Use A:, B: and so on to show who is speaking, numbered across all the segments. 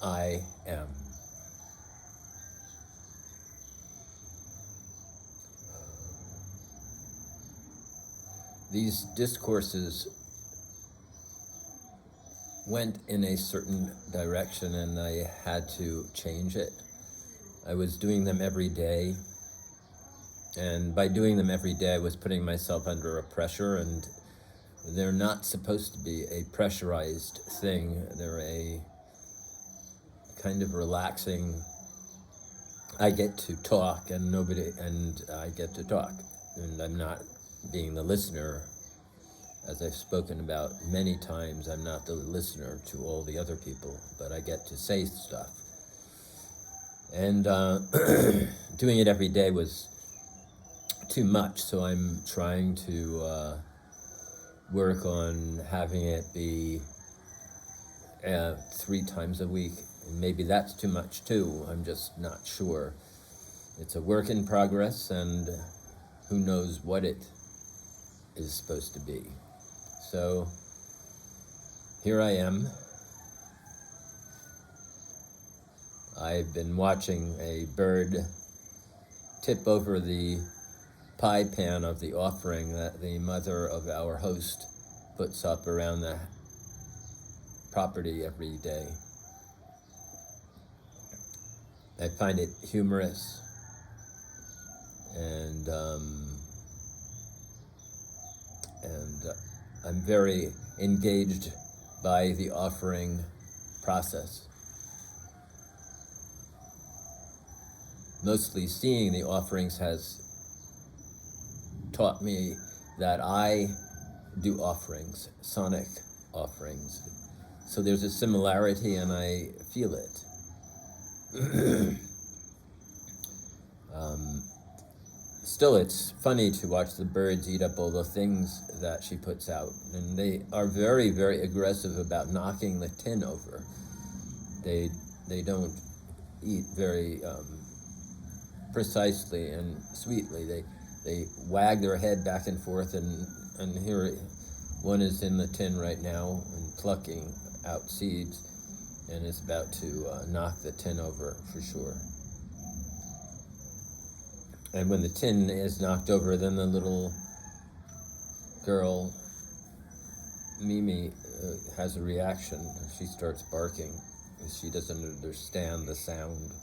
A: I am. These discourses went in a certain direction and I had to change it. I was doing them every day, and by doing them every day I was putting myself under a pressure, and they're not supposed to be a pressurized thing. They're a kind of relaxing, I get to talk and I get to talk, and I'm not being the listener. As I've spoken about many times, I'm not the listener to all the other people, but I get to say stuff. And doing it every day was too much, so I'm trying to work on having it be 3 times a week. And maybe that's too much too, I'm just not sure. It's a work in progress, and who knows what it is supposed to be. So here I am. I've been watching a bird tip over the pie pan of the offering that the mother of our host puts up around the property every day. I find it humorous, and I'm very engaged by the offering process. Mostly seeing the offerings has taught me that I do offerings, sonic offerings. So there's a similarity and I feel it. Still, it's funny to watch the birds eat up all the things that she puts out, and they are very, very aggressive about knocking the tin over. They don't eat very precisely and sweetly. They wag their head back and forth, and here one is in the tin right now and plucking out seeds, and is about to knock the tin over for sure. And when the tin is knocked over, then the little girl, Mimi, has a reaction. She starts barking. She doesn't understand the sound.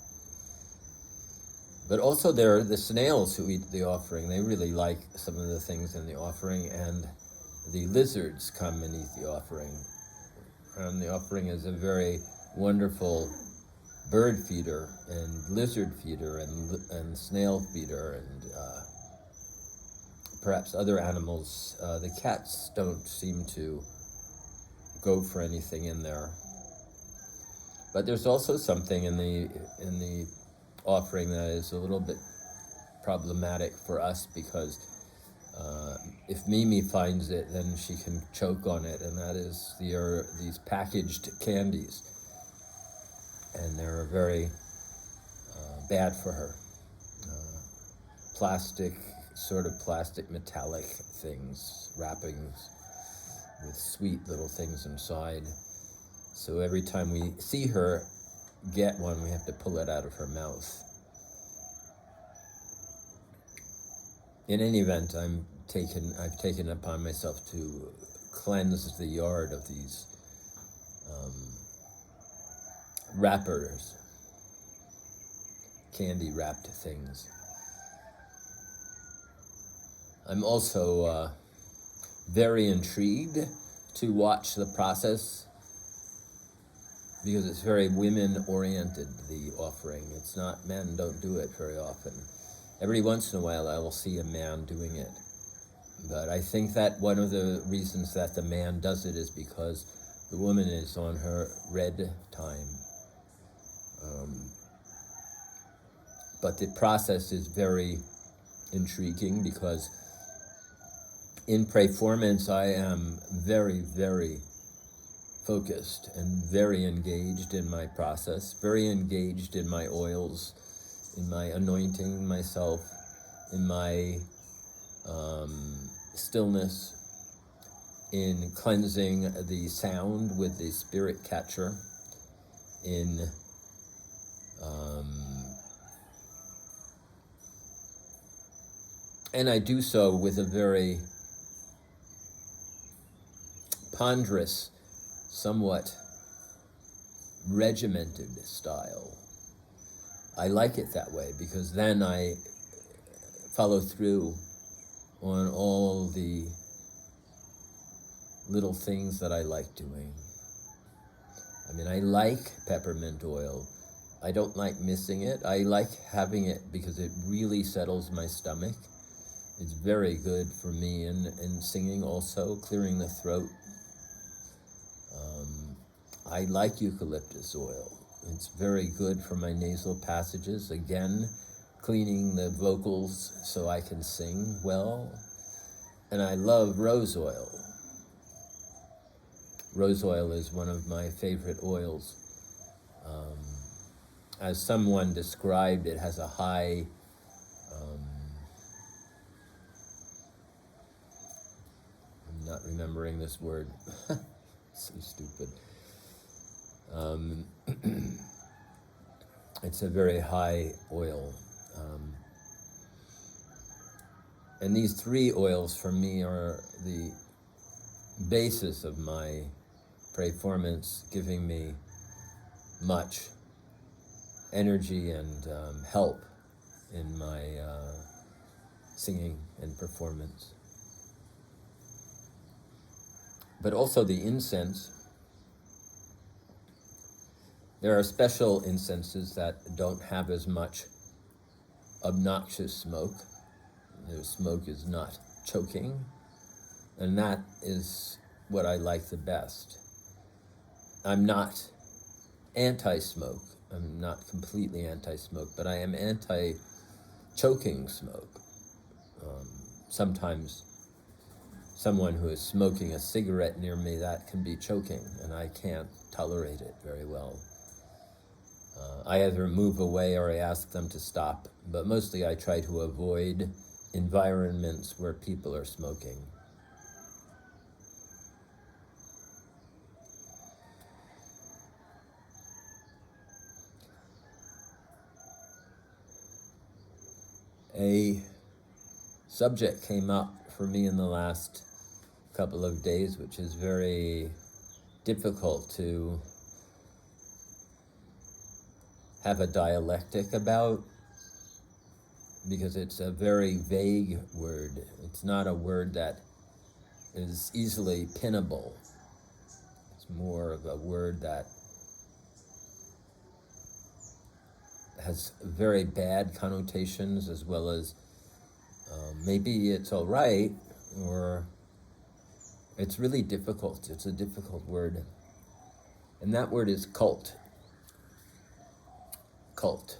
A: But also there are the snails who eat the offering. They really like some of the things in the offering, and the lizards come and eat the offering. And the offering is a very wonderful bird feeder and lizard feeder and snail feeder and perhaps other animals. The cats don't seem to go for anything in there. But there's also something in the offering that is a little bit problematic for us, because if Mimi finds it, then she can choke on it, and that is these packaged candies. And they're very bad for her. Plastic metallic things, wrappings with sweet little things inside. So every time we see her get one, we have to pull it out of her mouth. In any event, I've taken upon myself to cleanse the yard of these wrappers, candy wrapped things. I'm also very intrigued to watch the process, because it's very women oriented, the offering. It's not, men don't do it very often. Every once in a while I will see a man doing it. But I think that one of the reasons that the man does it is because the woman is on her red time. But the process is very intriguing, because in prayformance I am very, very focused and very engaged in my process, very engaged in my oils, in my anointing myself, in my stillness, in cleansing the sound with the spirit catcher, in and I do so with a very ponderous, somewhat regimented style. I like it that way because then I follow through on all the little things that I like doing. I mean, I like peppermint oil. I don't like missing it. I like having it because it really settles my stomach. It's very good for me in singing also, clearing the throat. I like eucalyptus oil. It's very good for my nasal passages. Again, cleaning the vocals so I can sing well. And I love rose oil. Rose oil is one of my favorite oils. As someone described, it has a high I'm not remembering this word. So stupid. It's a very high oil. And these three oils for me are the basis of my prayformance, giving me much energy and help in my singing and performance. But also the incense. There are special incenses that don't have as much obnoxious smoke. The smoke is not choking, and that is what I like the best. I'm not anti-smoke. I'm not completely anti-smoke, but I am anti-choking smoke. Sometimes someone who is smoking a cigarette near me, that can be choking, and I can't tolerate it very well. I either move away or I ask them to stop, but mostly I try to avoid environments where people are smoking. A subject came up for me in the last couple of days, which is very difficult to have a dialectic about, because it's a very vague word. It's not a word that is easily pinnable. It's more of a word that has very bad connotations, as well as maybe it's all right, or it's really difficult. It's a difficult word. And that word is cult. Cult.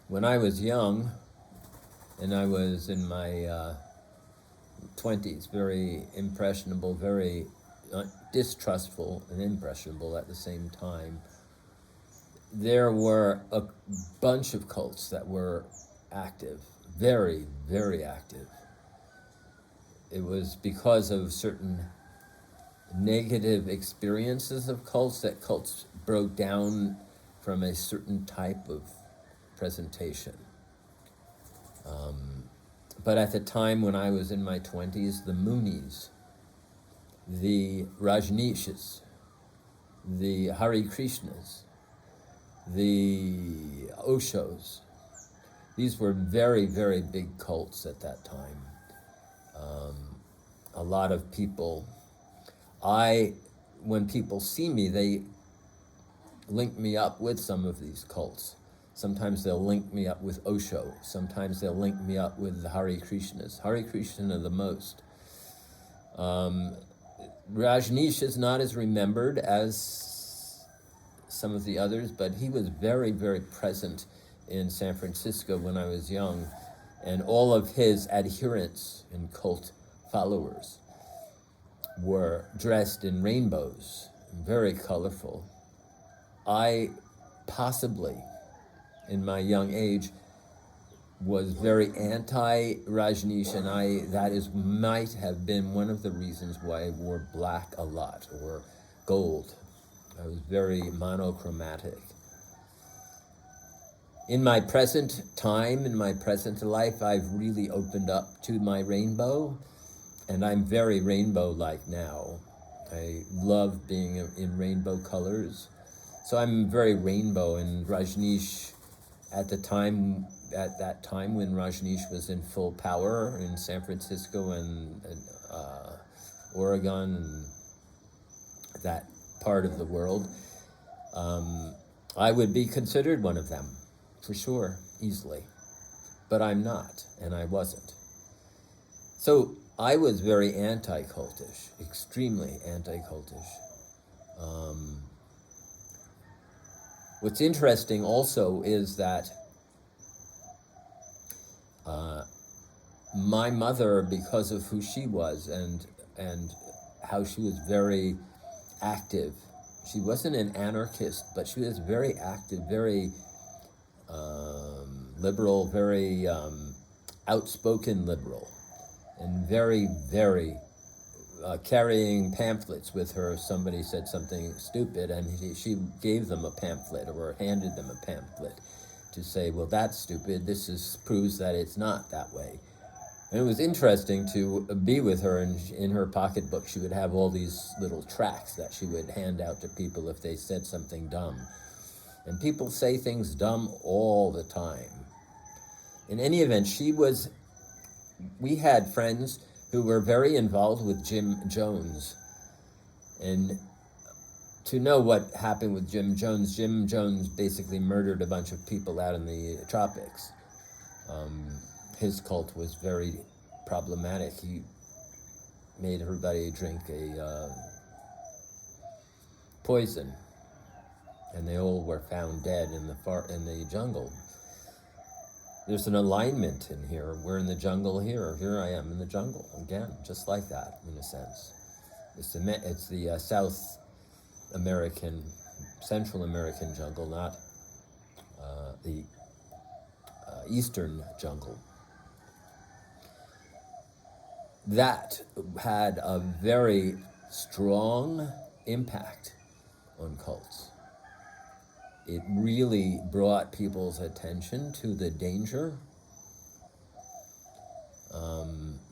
A: When I was young, and I was in my 20s, very impressionable, very distrustful and impressionable at the same time, there were a bunch of cults that were active, very, very active. It was because of certain negative experiences of cults that cults broke down from a certain type of presentation. But at the time when I was in my 20s, the Munis, the Rajneeshas, the Hare Krishnas, the Oshos, these were very, very big cults at that time. A lot of people, when people see me, they link me up with some of these cults. Sometimes they'll link me up with Osho. Sometimes they'll link me up with the Hare Krishnas. Hare Krishna the most. Rajneesh is not as remembered as some of the others, but he was very, very present in San Francisco when I was young, and all of his adherents and cult followers were dressed in rainbows, very colorful. I possibly, in my young age, was very anti-Rajneesh, and that might have been one of the reasons why I wore black a lot, or gold, I was very monochromatic. In my present time, in my present life, I've really opened up to my rainbow, and I'm very rainbow-like now. I love being in rainbow colors. So I'm very rainbow, and Rajneesh, at that time when Rajneesh was in full power in San Francisco and Oregon, and that part of the world, I would be considered one of them, for sure, easily. But I'm not, and I wasn't. So I was very anti-cultish, extremely anti-cultish. What's interesting also is that my mother, because of who she was and how she was very active, she wasn't an anarchist, but she was very active, very liberal, very outspoken liberal, and very, very carrying pamphlets with her if somebody said something stupid, and she gave them a pamphlet or handed them a pamphlet to say, well, that's stupid, proves that it's not that way. And it was interesting to be with her, and in her pocketbook she would have all these little tracts that she would hand out to people if they said something dumb. And people say things dumb all the time. In any event, we had friends who were very involved with Jim Jones. And to know what happened with Jim Jones basically murdered a bunch of people out in the tropics. His cult was very problematic. He made everybody drink a poison, and they all were found dead in the jungle. There's an alignment in here. We're in the jungle here. Here I am in the jungle again, just like that, in a sense. It's the South American, Central American jungle, not the Eastern jungle. That had a very strong impact on cults. It really brought people's attention to the danger.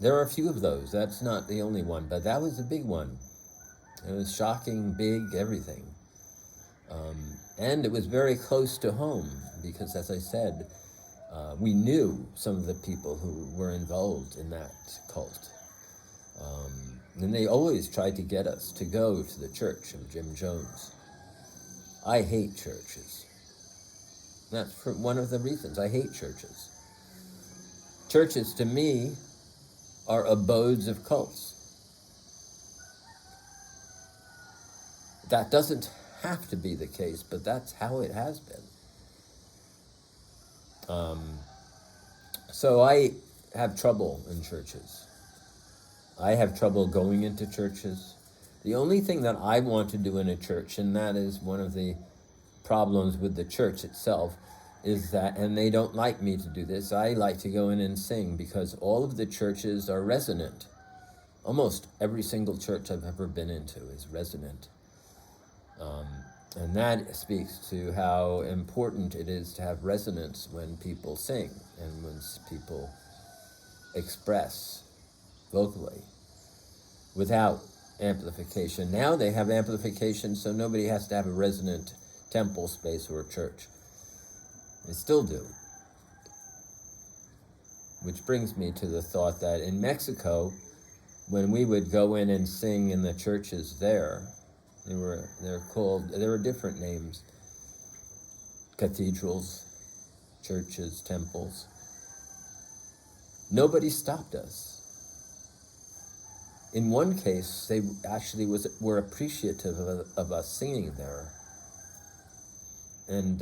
A: There are a few of those. That's not the only one, but that was a big one. It was shocking, big, everything. And it was very close to home because, as I said, we knew some of the people who were involved in that cult. And they always tried to get us to go to the church of Jim Jones. I hate churches. That's one of the reasons I hate churches. Churches, to me, are abodes of cults. That doesn't have to be the case, but that's how it has been. So I have trouble in churches. I have trouble going into churches. The only thing that I want to do in a church, and that is one of the problems with the church itself, is that, and they don't like me to do this, I like to go in and sing because all of the churches are resonant. Almost every single church I've ever been into is resonant. And that speaks to how important it is to have resonance when people sing and when people express vocally without amplification. Now they have amplification, so nobody has to have a resonant temple space or a church. They still do. Which brings me to the thought that in Mexico, when we would go in and sing in the churches there were different names. Cathedrals, churches, temples. Nobody stopped us. In one case, they actually were appreciative of us singing there. And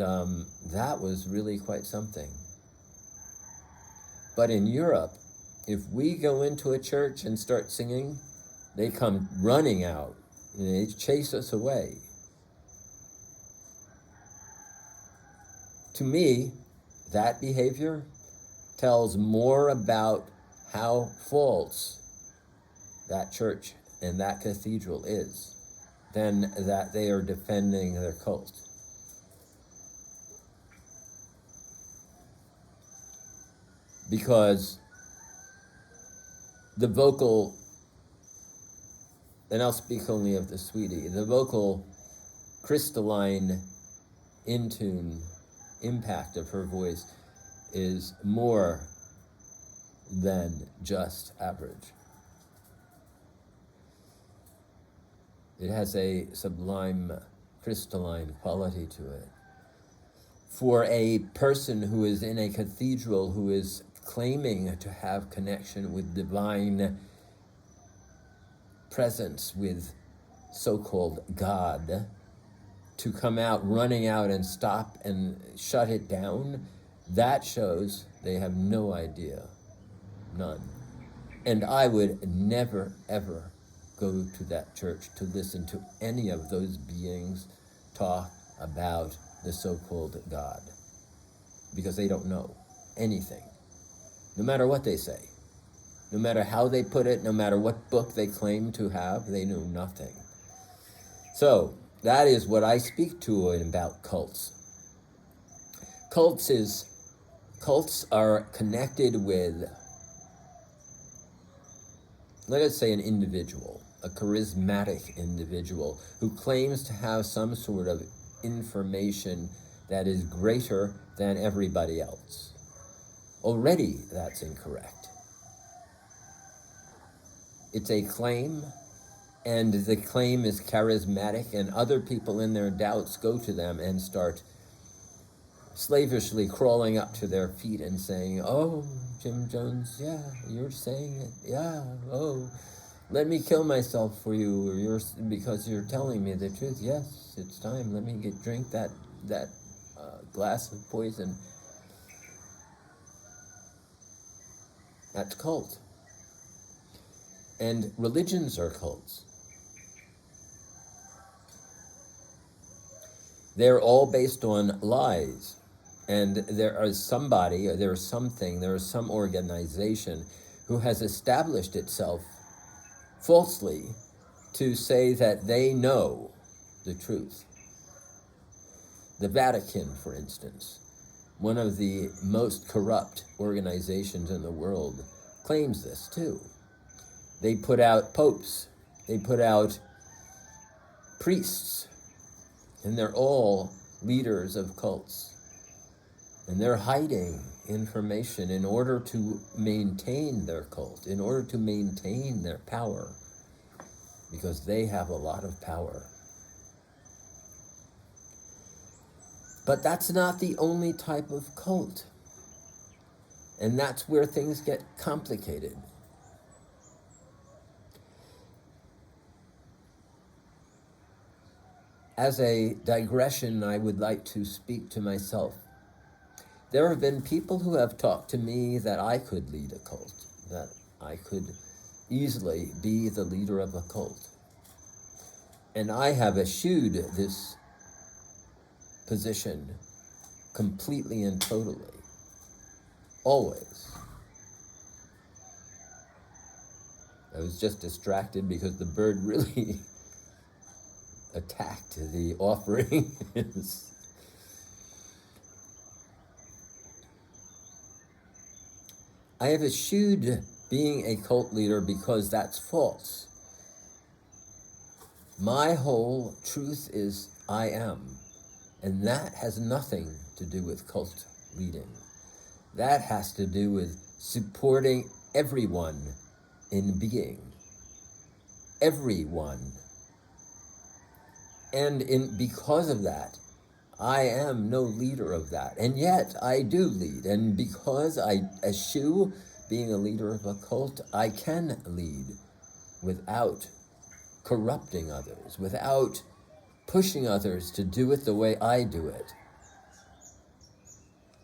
A: that was really quite something. But in Europe, if we go into a church and start singing, they come running out and they chase us away. To me, that behavior tells more about how false that church and that cathedral is than that they are defending their cult. Because the vocal, and I'll speak only of the sweetie, the vocal crystalline in-tune impact of her voice is more than just average. It has a sublime crystalline quality to it. For a person who is in a cathedral, who is claiming to have connection with divine presence, with so-called God, to come out, running out and stop and shut it down, that shows they have no idea, none. And I would never, ever go to that church to listen to any of those beings talk about the so-called God, because they don't know anything, no matter what they say, no matter how they put it, no matter what book they claim to have, they know nothing. So that is what I speak to about cults. Cults are connected with, let us say, an individual, a charismatic individual who claims to have some sort of information that is greater than everybody else. Already that's incorrect. It's a claim, and the claim is charismatic, and other people in their doubts go to them and start slavishly crawling up to their feet and saying, "Oh, Jim Jones, yeah, you're saying it, yeah, oh, let me kill myself for you, or because you're telling me the truth. Yes, it's time. Let me drink that glass of poison." That's cult. And religions are cults. They're all based on lies. And there is somebody, or there is something, there is some organization who has established itself falsely to say that they know the truth. The Vatican, for instance, one of the most corrupt organizations in the world, claims this too. They put out popes, they put out priests, and they're all leaders of cults. And they're hiding information in order to maintain their cult, in order to maintain their power, because they have a lot of power. But that's not the only type of cult. And that's where things get complicated. As a digression, I would like to speak to myself. There have been people who have talked to me that I could lead a cult, that I could easily be the leader of a cult. And I have eschewed this position completely and totally, always. I was just distracted because the bird really attacked the offering. I have eschewed being a cult leader because that's false. My whole truth is I am, and that has nothing to do with cult leading. That has to do with supporting everyone in being. Everyone. And because of that, I am no leader of that. And yet I do lead. And because I eschew being a leader of a cult, I can lead without corrupting others, without pushing others to do it the way I do it.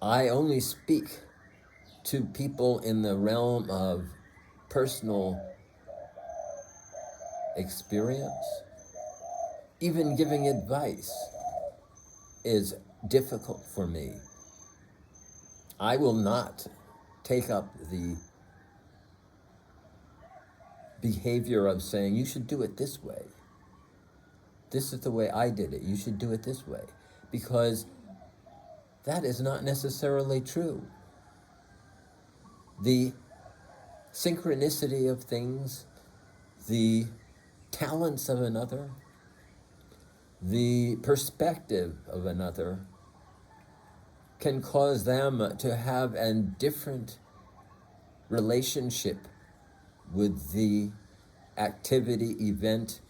A: I only speak to people in the realm of personal experience. Even giving advice is difficult for me. I will not take up the behavior of saying, you should do it this way. this is the way I did it. You should do it this way. Because that is not necessarily true. The synchronicity of things, the talents of another, the perspective of another can cause them to have a different relationship with the activity, event,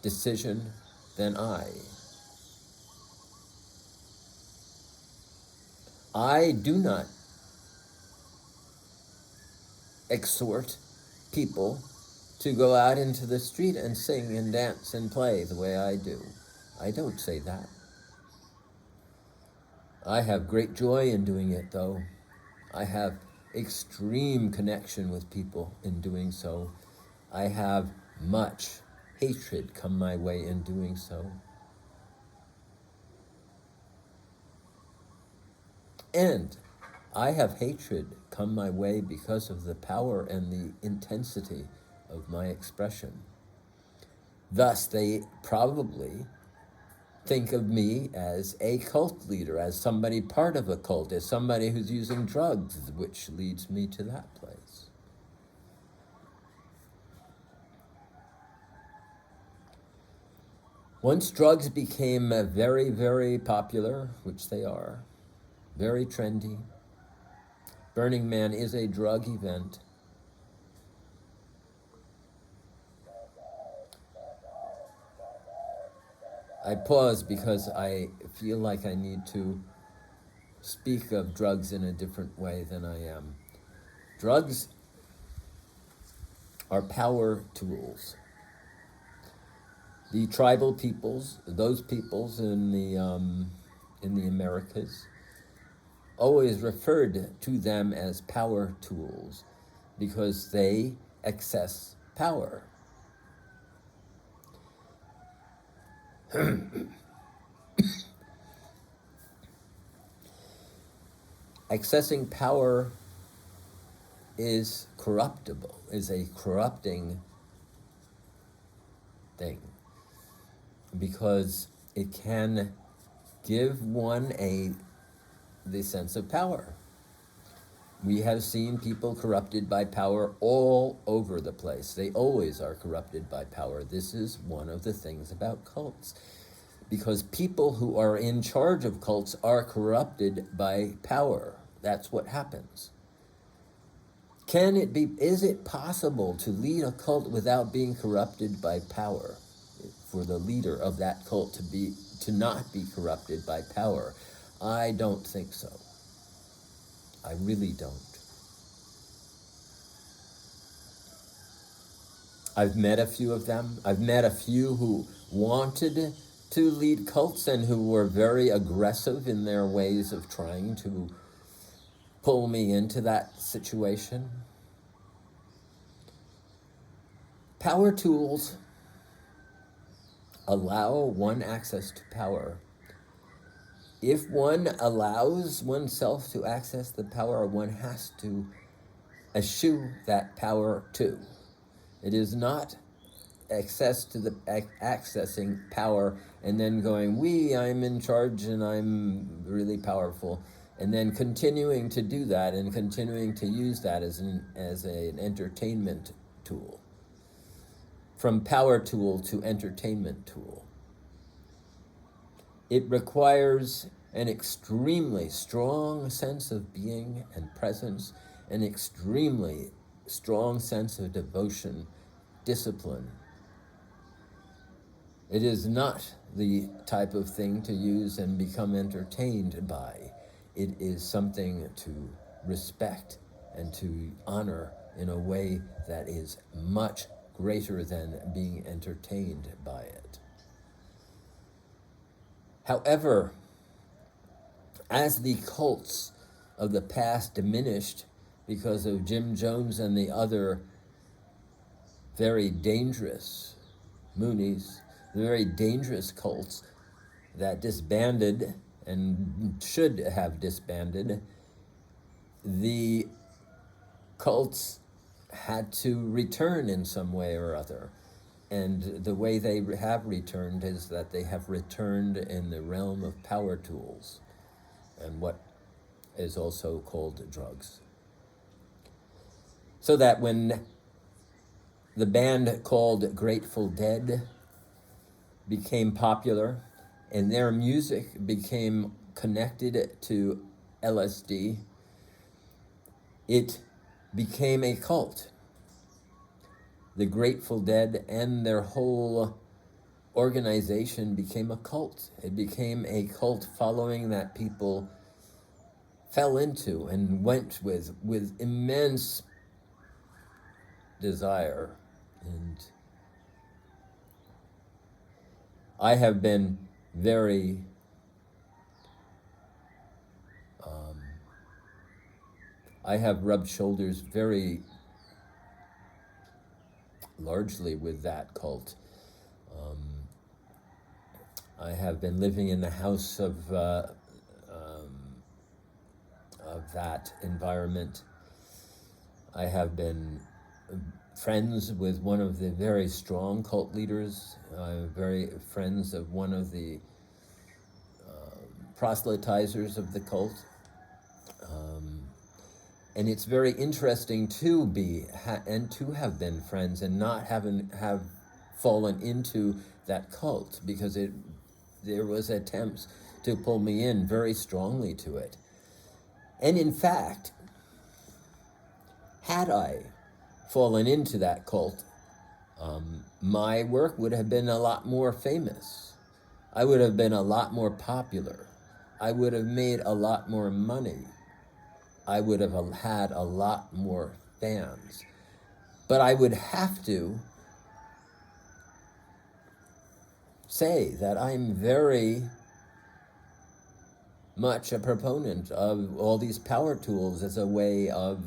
A: decision than I. I do not exhort people to go out into the street and sing and dance and play the way I do. I don't say that. I have great joy in doing it, though. I have extreme connection with people in doing so. I have much hatred come my way in doing so. And I have hatred come my way because of the power and the intensity of my expression. Thus, they probably think of me as a cult leader, as somebody part of a cult, as somebody who's using drugs, which leads me to that place. Once drugs became very, very popular, which they are, very trendy, Burning Man is a drug event. I pause because I feel like I need to speak of drugs in a different way than I am. Drugs are power tools. The tribal peoples, those peoples in the Americas, always referred to them as power tools because they access power. Accessing power is corruptible, is a corrupting thing, because it can give one the sense of power. We have seen people corrupted by power all over the place. They always are corrupted by power. This is one of the things about cults, because people who are in charge of cults are corrupted by power. That's what happens. Is it possible to lead a cult without being corrupted by power? For the leader of that cult to not be corrupted by power? I don't think so. I really don't. I've met a few of them. I've met a few who wanted to lead cults and who were very aggressive in their ways of trying to pull me into that situation. Power tools allow one access to power. If one allows oneself to access the power, one has to eschew that power too. It is not accessing power and then going, I'm in charge and I'm really powerful, and then continuing to do that and continuing to use that as an entertainment tool. From power tool to entertainment tool. It requires an extremely strong sense of being and presence, an extremely strong sense of devotion, discipline. It is not the type of thing to use and become entertained by. It is something to respect and to honor in a way that is much greater than being entertained by it. However, as the cults of the past diminished because of Jim Jones and the other very dangerous Moonies, the very dangerous cults that disbanded and should have disbanded, the cults had to return in some way or other. And the way they have returned is that they have returned in the realm of power tools and what is also called drugs. So that when the band called Grateful Dead became popular and their music became connected to LSD, it became a cult. The Grateful Dead and their whole organization became a cult. It became a cult following that people fell into and went with immense desire. And I have been very I have rubbed shoulders very largely with that cult. I have been living in the house of that environment. I have been friends with one of the very strong cult leaders. I'm very friends of one of the proselytizers of the cult. And it's very interesting to be and to have been friends and not have fallen into that cult, because there was attempts to pull me in very strongly to it. And in fact, had I fallen into that cult, my work would have been a lot more famous. I would have been a lot more popular. I would have made a lot more money. I would have had a lot more fans. But I would have to say that I'm very much a proponent of all these power tools as a way of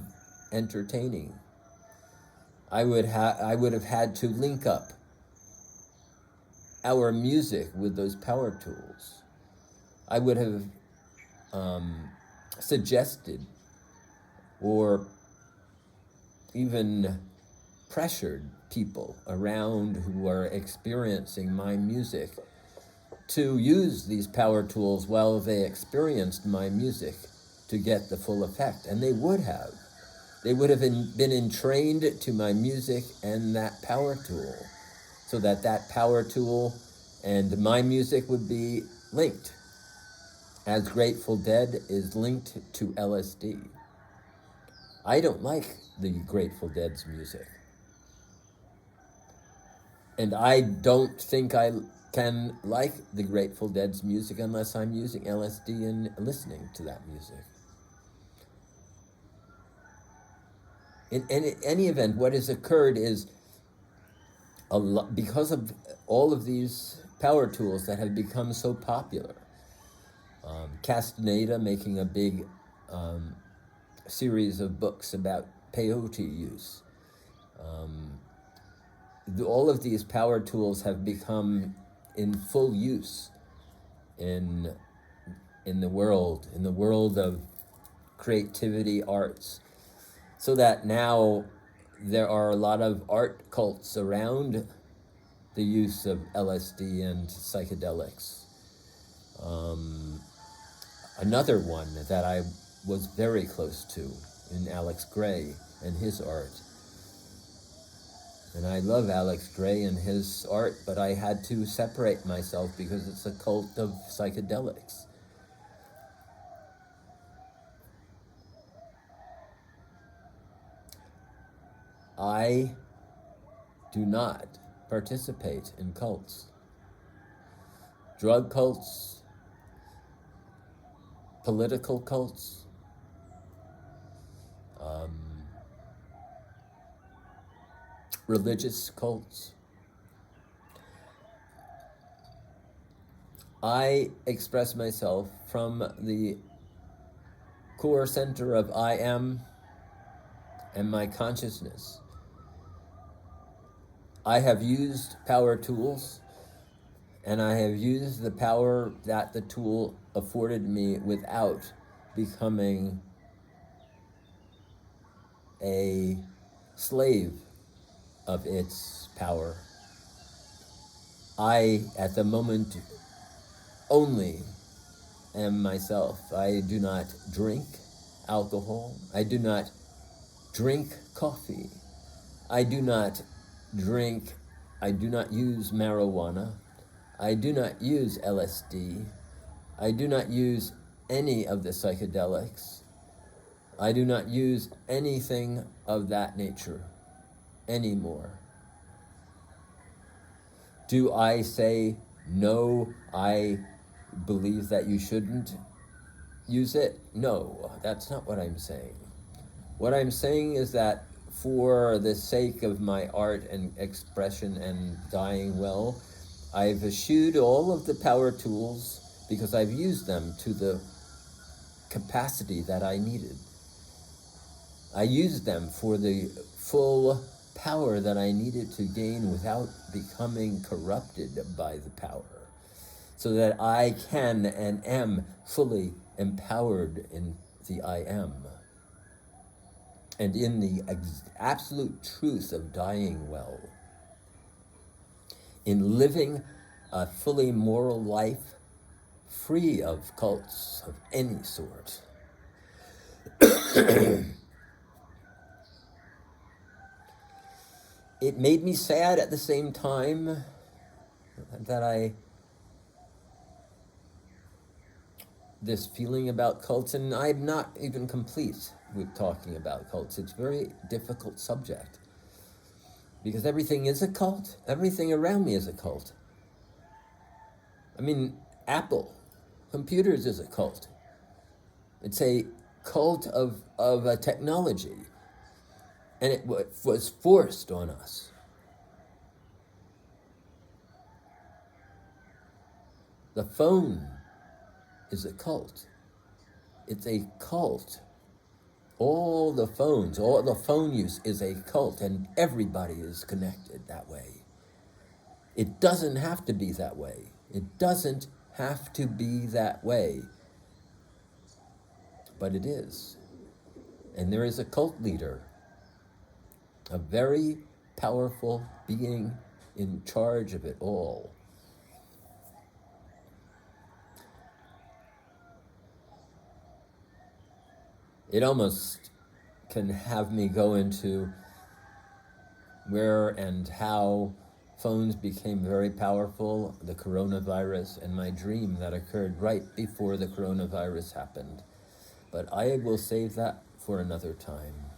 A: entertaining. I would have had to link up our music with those power tools. I would have suggested or even pressured people around who are experiencing my music to use these power tools while they experienced my music to get the full effect. And they would have. They would have been entrained to my music and that power tool, so that that power tool and my music would be linked, as Grateful Dead is linked to LSD. I don't like the Grateful Dead's music. And I don't think I can like the Grateful Dead's music unless I'm using LSD and listening to that music. In any event, what has occurred is because of all of these power tools that have become so popular. Castaneda making a big series of books about peyote use. All of these power tools have become in full use in the world of creativity, arts, so that now there are a lot of art cults around the use of LSD and psychedelics. Another one that I was very close to in Alex Gray and his art. And I love Alex Gray and his art, but I had to separate myself because it's a cult of psychedelics. I do not participate in cults. Drug cults, political cults, religious cults. I express myself from the core center of I am and my consciousness. I have used power tools, and I have used the power that the tool afforded me without becoming a slave of its power. I, at the moment, only am myself. I do not drink alcohol. I do not drink coffee. I do not use marijuana. I do not use LSD. I do not use any of the psychedelics. I do not use anything of that nature anymore. Do I say, no, I believe that you shouldn't use it? No, that's not what I'm saying. What I'm saying is that for the sake of my art and expression and dying well, I've eschewed all of the power tools because I've used them to the capacity that I needed. I used them for the full power that I needed to gain without becoming corrupted by the power, so that I can and am fully empowered in the I am, and in the absolute truth of dying well, in living a fully moral life free of cults of any sort. It made me sad at the same time that this feeling about cults, and I'm not even complete with talking about cults. It's a very difficult subject because everything is a cult. Everything around me is a cult. I mean, Apple, computers is a cult. It's a cult of a technology, and it was forced on us. The phone is a cult. It's a cult. All the phone use is a cult, and everybody is connected that way. It doesn't have to be that way. It doesn't have to be that way. But it is. And there is a cult leader, a very powerful being in charge of it all. It almost can have me go into where and how phones became very powerful, the coronavirus, and my dream that occurred right before the coronavirus happened. But I will save that for another time.